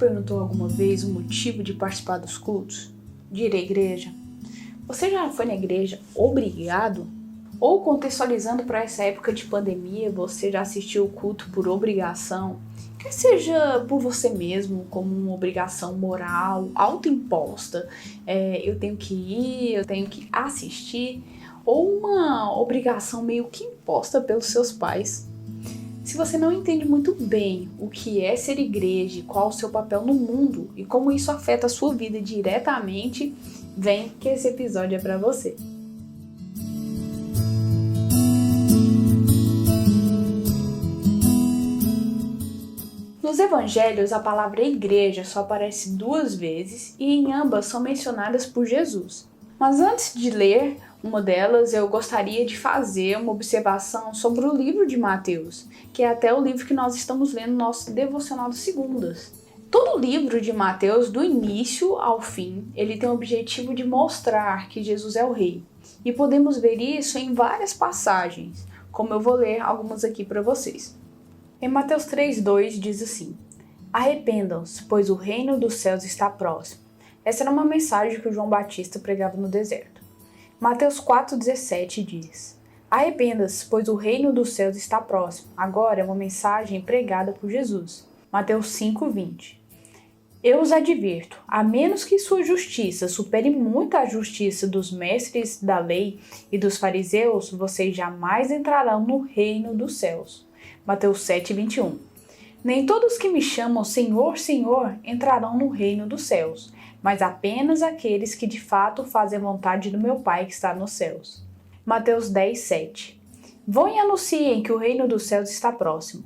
perguntou alguma vez o motivo de participar dos cultos? De ir à igreja? Você já foi na igreja obrigado? Ou contextualizando para essa época de pandemia, você já assistiu o culto por obrigação? Quer seja por você mesmo, como uma obrigação moral, autoimposta, eu tenho que ir, eu tenho que assistir, ou uma obrigação meio que imposta pelos seus pais. Se você não entende muito bem o que é ser igreja, qual o seu papel no mundo e como isso afeta a sua vida diretamente, vem que esse episódio é para você. Nos evangelhos, a palavra igreja só aparece 2 vezes e em ambas são mencionadas por Jesus. Mas antes de ler uma delas, eu gostaria de fazer uma observação sobre o livro de Mateus, que é até o livro que nós estamos lendo no nosso devocional de segundas. Todo o livro de Mateus, do início ao fim, ele tem o objetivo de mostrar que Jesus é o Rei. E podemos ver isso em várias passagens, como eu vou ler algumas aqui para vocês. Em Mateus 3:2 diz assim: Arrependam-se, pois o reino dos céus está próximo. Essa era uma mensagem que o João Batista pregava no deserto. Mateus 4:17 diz: Arrependa-se, pois o reino dos céus está próximo. Agora é uma mensagem pregada por Jesus. Mateus 5:20. Eu os advirto, a menos que sua justiça supere muito a justiça dos mestres da lei e dos fariseus, vocês jamais entrarão no reino dos céus. Mateus 7:21. Nem todos que me chamam Senhor, Senhor entrarão no reino dos céus, mas apenas aqueles que de fato fazem a vontade do meu Pai que está nos céus. Mateus 10:7. Vão e anunciem que o reino dos céus está próximo.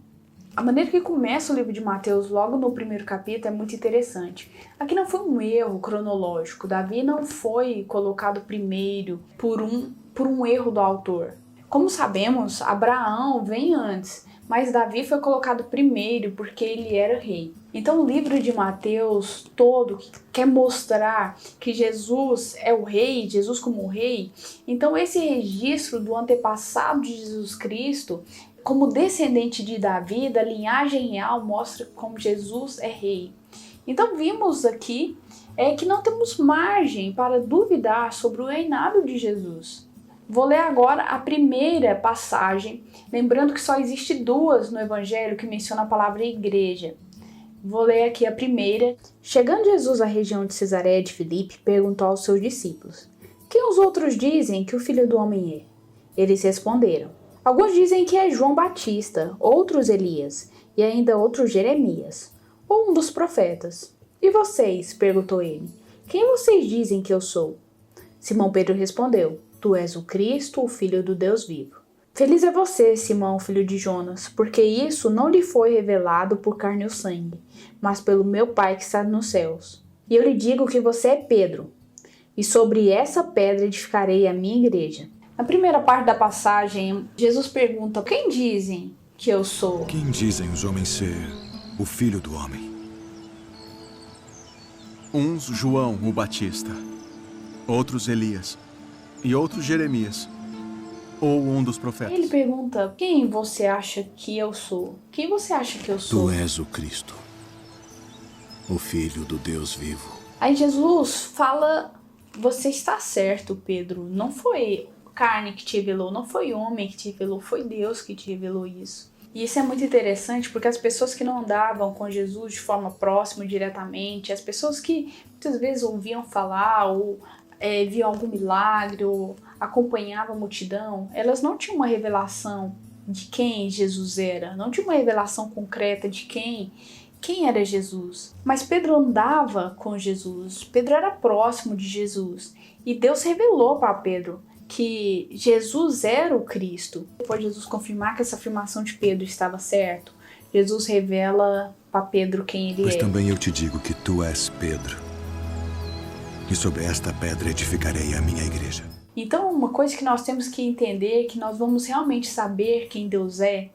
A maneira que começa o livro de Mateus, logo no primeiro capítulo, é muito interessante. Aqui não foi um erro cronológico. Davi não foi colocado primeiro por um erro do autor. Como sabemos, Abraão vem antes, mas Davi foi colocado primeiro porque ele era rei. Então o livro de Mateus todo quer mostrar que Jesus é o rei, Jesus como rei. Então esse registro do antepassado de Jesus Cristo, como descendente de Davi, da linhagem real, mostra como Jesus é rei. Então vimos aqui que não temos margem para duvidar sobre o reinado de Jesus. Vou ler agora a primeira passagem, lembrando que só existe 2 no Evangelho que mencionam a palavra igreja. Vou ler aqui a primeira. Chegando Jesus à região de Cesareia de Filipe, perguntou aos seus discípulos: Quem os outros dizem que o Filho do Homem é? Eles responderam: Alguns dizem que é João Batista, outros Elias, e ainda outros Jeremias, ou um dos profetas. E vocês? Perguntou ele. Quem vocês dizem que eu sou? Simão Pedro respondeu: Tu és o Cristo, o Filho do Deus vivo. Feliz é você, Simão, filho de Jonas, porque isso não lhe foi revelado por carne ou sangue, mas pelo meu Pai que está nos céus. E eu lhe digo que você é Pedro, e sobre essa pedra edificarei a minha igreja. Na primeira parte da passagem, Jesus pergunta: Quem dizem que eu sou? Quem dizem os homens ser o Filho do Homem? Uns João o Batista, outros Elias, e outros Jeremias, ou um dos profetas. Ele pergunta: Quem você acha que eu sou? Quem você acha que eu sou? Tu és o Cristo, o Filho do Deus vivo. Aí Jesus fala: Você está certo, Pedro. Não foi carne que te revelou, não foi homem que te revelou, foi Deus que te revelou isso. E isso é muito interessante porque as pessoas que não andavam com Jesus de forma próxima, diretamente, as pessoas que muitas vezes ouviam falar ou viam algum milagre ou acompanhavam a multidão, elas não tinham uma revelação de quem Jesus era, não tinham uma revelação concreta de quem era Jesus. Mas Pedro andava com Jesus, Pedro era próximo de Jesus e Deus revelou para Pedro que Jesus era o Cristo. Depois de Jesus confirmar que essa afirmação de Pedro estava certo, Jesus revela para Pedro quem ele é. Pois também eu te digo que tu és Pedro, e sobre esta pedra edificarei a minha igreja. Então, uma coisa que nós temos que entender é que nós vamos realmente saber quem Deus é,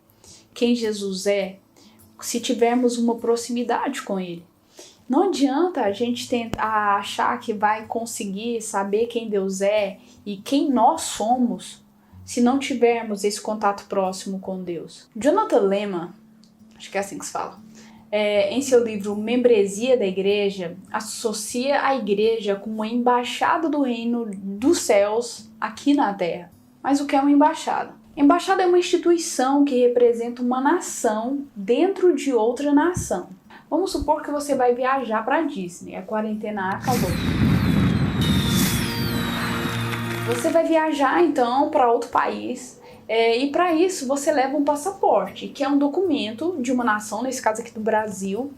quem Jesus é, se tivermos uma proximidade com Ele. Não adianta a gente tentar achar que vai conseguir saber quem Deus é e quem nós somos se não tivermos esse contato próximo com Deus. Jonathan Leeman, acho que é assim que se fala, em seu livro Membresia da Igreja, associa a igreja com uma embaixada do reino dos céus aqui na Terra. Mas o que é uma embaixada? Embaixada é uma instituição que representa uma nação dentro de outra nação. Vamos supor que você vai viajar para a Disney, a quarentena acabou. Você vai viajar então para outro país e para isso você leva um passaporte, que é um documento de uma nação, nesse caso aqui do Brasil,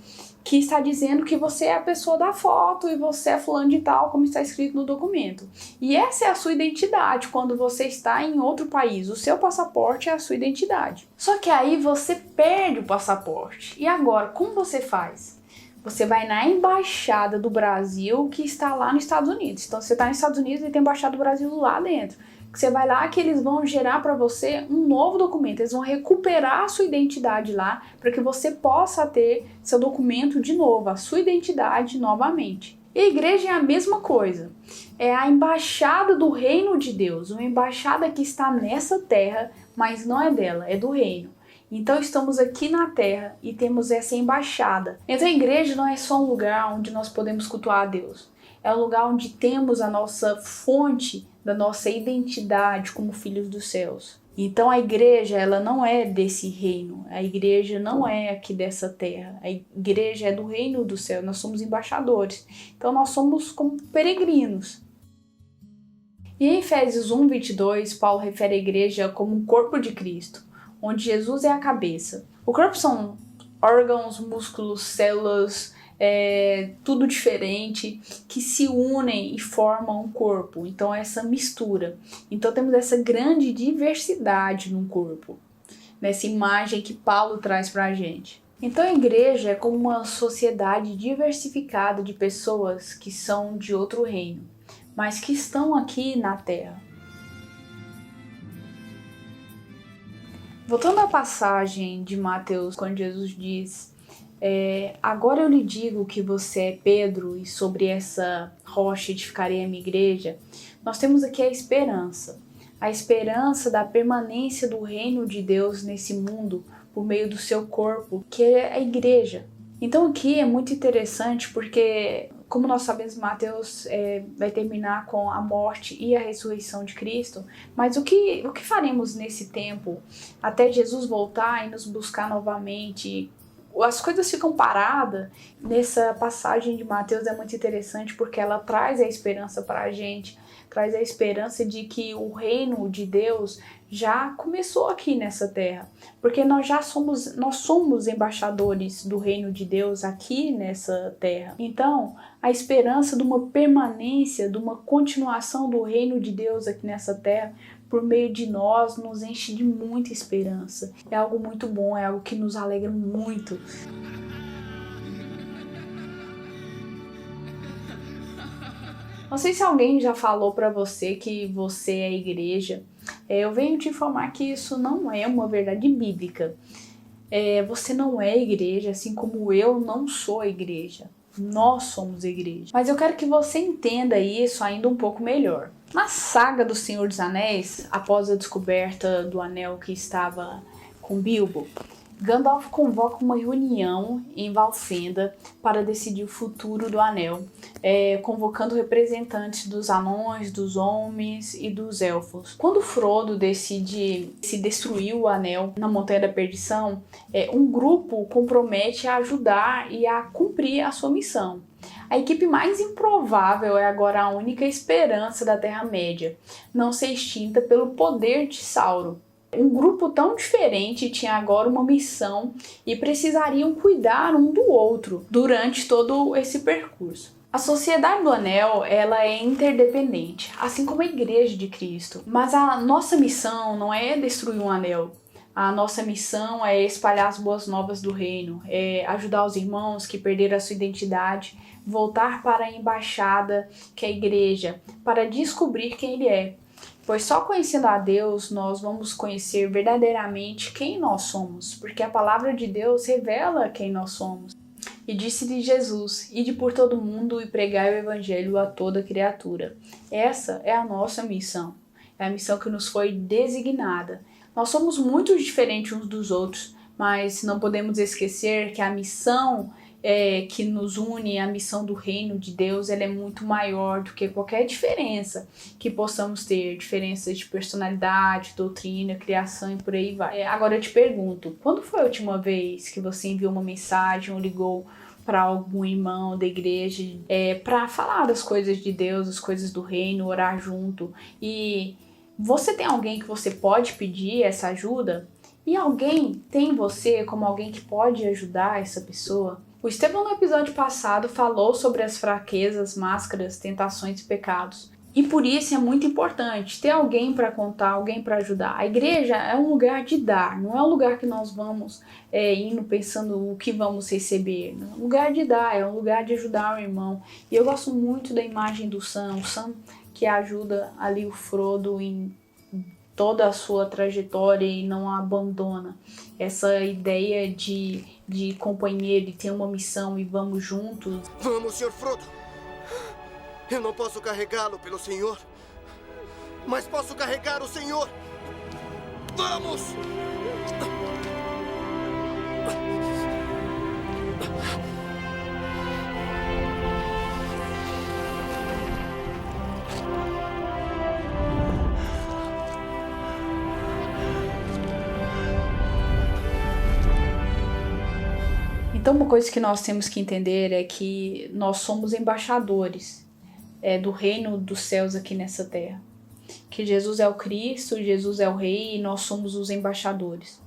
que está dizendo que você é a pessoa da foto e você é fulano de tal, como está escrito no documento. E essa é a sua identidade quando você está em outro país. O seu passaporte é a sua identidade. Só que aí você perde o passaporte. E agora, como você faz? Você vai na embaixada do Brasil que está lá nos Estados Unidos. Então você está nos Estados Unidos e tem a embaixada do Brasil lá dentro. Você vai lá que eles vão gerar para você um novo documento, eles vão recuperar a sua identidade lá para que você possa ter seu documento de novo, a sua identidade novamente. E a igreja é a mesma coisa, é a embaixada do reino de Deus, uma embaixada que está nessa terra, mas não é dela, é do reino. Então estamos aqui na terra e temos essa embaixada. Então a igreja não é só um lugar onde nós podemos cultuar a Deus, é um lugar onde temos a nossa fonte da nossa identidade como filhos dos céus. Então a igreja, ela não é desse reino, a igreja não é aqui dessa terra, a igreja é do reino do céu, nós somos embaixadores, então nós somos como peregrinos. E em Efésios 1:22, Paulo refere a igreja como um corpo de Cristo, onde Jesus é a cabeça. O corpo são órgãos, músculos, células, tudo diferente, que se unem e formam um corpo. Então essa mistura. Então temos essa grande diversidade no corpo, nessa imagem que Paulo traz para a gente. Então a igreja é como uma sociedade diversificada de pessoas que são de outro reino, mas que estão aqui na Terra. Voltando à passagem de Mateus, quando Jesus diz: agora eu lhe digo que você é Pedro e sobre essa rocha edificarei a minha igreja, nós temos aqui a esperança da permanência do reino de Deus nesse mundo por meio do seu corpo, que é a igreja. Então aqui é muito interessante porque, como nós sabemos, Mateus vai terminar com a morte e a ressurreição de Cristo, mas o que faremos nesse tempo até Jesus voltar e nos buscar novamente? As coisas ficam paradas. Nessa passagem de Mateus é muito interessante porque ela traz a esperança para a gente, traz a esperança de que o reino de Deus já começou aqui nessa terra, porque nós somos embaixadores do reino de Deus aqui nessa terra. Então, a esperança de uma permanência, de uma continuação do reino de Deus aqui nessa terra, por meio de nós, nos enche de muita esperança. É algo muito bom, é algo que nos alegra muito. Não sei se alguém já falou para você que você é igreja. Eu venho te informar que isso não é uma verdade bíblica. Você não é igreja, assim como eu não sou igreja. Nós somos igreja. Mas eu quero que você entenda isso ainda um pouco melhor. Na saga do Senhor dos Anéis, após a descoberta do anel que estava com Bilbo, Gandalf convoca uma reunião em Valfenda para decidir o futuro do anel, convocando representantes dos anões, dos homens e dos elfos. Quando Frodo decide se destruir o anel na Montanha da Perdição, um grupo compromete a ajudar e a cumprir a sua missão. A equipe mais improvável é agora a única esperança da Terra-média, não ser extinta pelo poder de Sauron. Um grupo tão diferente tinha agora uma missão e precisariam cuidar um do outro durante todo esse percurso. A Sociedade do Anel, ela é interdependente, assim como a Igreja de Cristo. Mas a nossa missão não é destruir um anel. A nossa missão é espalhar as boas novas do reino, é ajudar os irmãos que perderam a sua identidade, voltar para a embaixada, que é a igreja, para descobrir quem ele é. Pois só conhecendo a Deus nós vamos conhecer verdadeiramente quem nós somos, porque a palavra de Deus revela quem nós somos. E disse-lhe Jesus: ide por todo mundo e pregai o evangelho a toda criatura. Essa é a nossa missão, é a missão que nos foi designada. Nós somos muito diferentes uns dos outros, mas não podemos esquecer que a missão que nos une, a missão do reino de Deus, ela é muito maior do que qualquer diferença que possamos ter, diferenças de personalidade, doutrina, criação e por aí vai. Agora eu te pergunto, quando foi a última vez que você enviou uma mensagem ou ligou para algum irmão da igreja para falar das coisas de Deus, as coisas do reino, orar junto? E você tem alguém que você pode pedir essa ajuda? E alguém tem você como alguém que pode ajudar essa pessoa? O Estevão, no episódio passado, falou sobre as fraquezas, máscaras, tentações e pecados. E por isso é muito importante ter alguém para contar, alguém para ajudar. A igreja é um lugar de dar, não é um lugar que nós vamos indo pensando o que vamos receber. É um lugar de dar, é um lugar de ajudar o irmão. E eu gosto muito da imagem do Sam, o Sam que ajuda ali o Frodo em toda a sua trajetória e não a abandona. Essa ideia de companheiro e ter uma missão e vamos juntos. Vamos, Sr. Frodo. Eu não posso carregá-lo pelo Senhor, mas posso carregar o Senhor. Vamos! Então, uma coisa que nós temos que entender é que nós somos embaixadores do reino dos céus aqui nessa terra. Que Jesus é o Cristo, Jesus é o Rei e nós somos os embaixadores.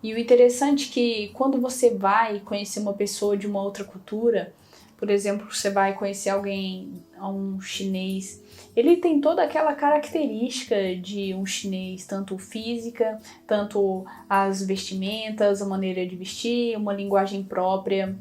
E o interessante é que quando você vai conhecer uma pessoa de uma outra cultura, por exemplo, você vai conhecer alguém, um chinês, ele tem toda aquela característica de um chinês, tanto física, tanto as vestimentas, a maneira de vestir, uma linguagem própria,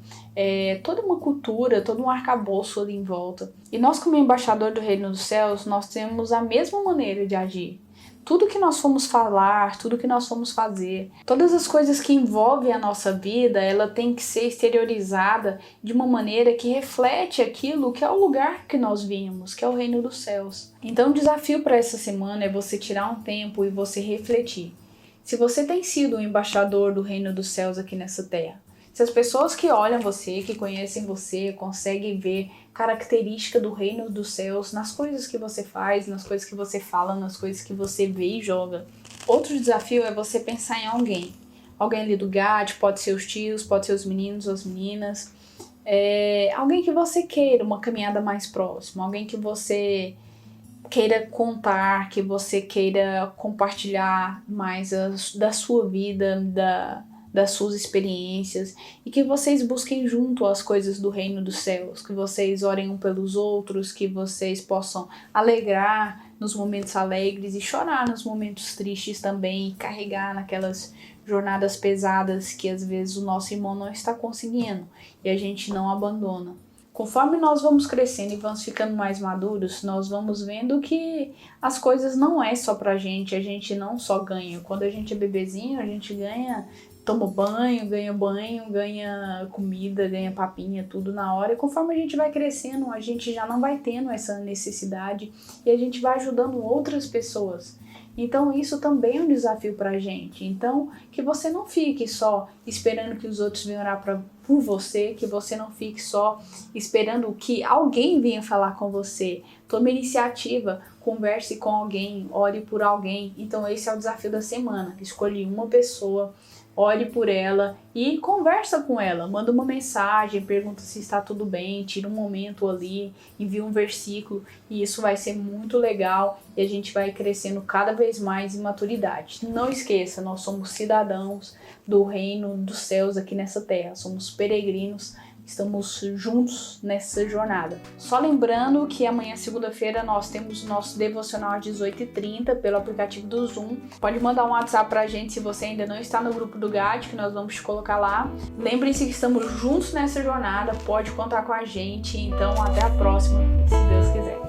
toda uma cultura, todo um arcabouço ali em volta. E nós, como embaixador do Reino dos Céus, nós temos a mesma maneira de agir. Tudo que nós formos falar, tudo que nós formos fazer, todas as coisas que envolvem a nossa vida, ela tem que ser exteriorizada de uma maneira que reflete aquilo que é o lugar que nós vimos, que é o reino dos céus. Então o desafio para essa semana é você tirar um tempo e você refletir. Se você tem sido um embaixador do reino dos céus aqui nessa terra, se as pessoas que olham você, que conhecem você, conseguem ver característica do reino dos céus nas coisas que você faz, nas coisas que você fala, nas coisas que você vê e joga. Outro desafio é você pensar em alguém. Alguém ali do GAD, pode ser os tios, pode ser os meninos ou as meninas. Alguém que você queira uma caminhada mais próxima, alguém que você queira contar, que você queira compartilhar mais da sua vida, das suas experiências, e que vocês busquem junto as coisas do reino dos céus, que vocês orem um pelos outros, que vocês possam alegrar nos momentos alegres e chorar nos momentos tristes também, e carregar naquelas jornadas pesadas que às vezes o nosso irmão não está conseguindo e a gente não abandona. Conforme nós vamos crescendo e vamos ficando mais maduros, nós vamos vendo que as coisas não é só pra gente, a gente não só ganha. Quando a gente é bebezinho, a gente ganha, toma banho, ganha comida, ganha papinha, tudo na hora. E conforme a gente vai crescendo, a gente já não vai tendo essa necessidade e a gente vai ajudando outras pessoas. Então isso também é um desafio pra gente. Então que você não fique só esperando que os outros venham orar por você, que você não fique só esperando que alguém venha falar com você. Tome iniciativa, converse com alguém, ore por alguém. Então esse é o desafio da semana. Escolhe uma pessoa, ore por ela e conversa com ela, manda uma mensagem, pergunta se está tudo bem, tira um momento ali, envia um versículo e isso vai ser muito legal e a gente vai crescendo cada vez mais em maturidade. Não esqueça, nós somos cidadãos do reino dos céus aqui nessa terra, somos peregrinos, estamos juntos nessa jornada. Só lembrando que amanhã, segunda-feira, nós temos o nosso devocional às 18h30 pelo aplicativo do Zoom. Pode mandar um WhatsApp pra gente se você ainda não está no grupo do GAD, que nós vamos te colocar lá. Lembrem-se que estamos juntos nessa jornada, pode contar com a gente. Então, até a próxima, se Deus quiser.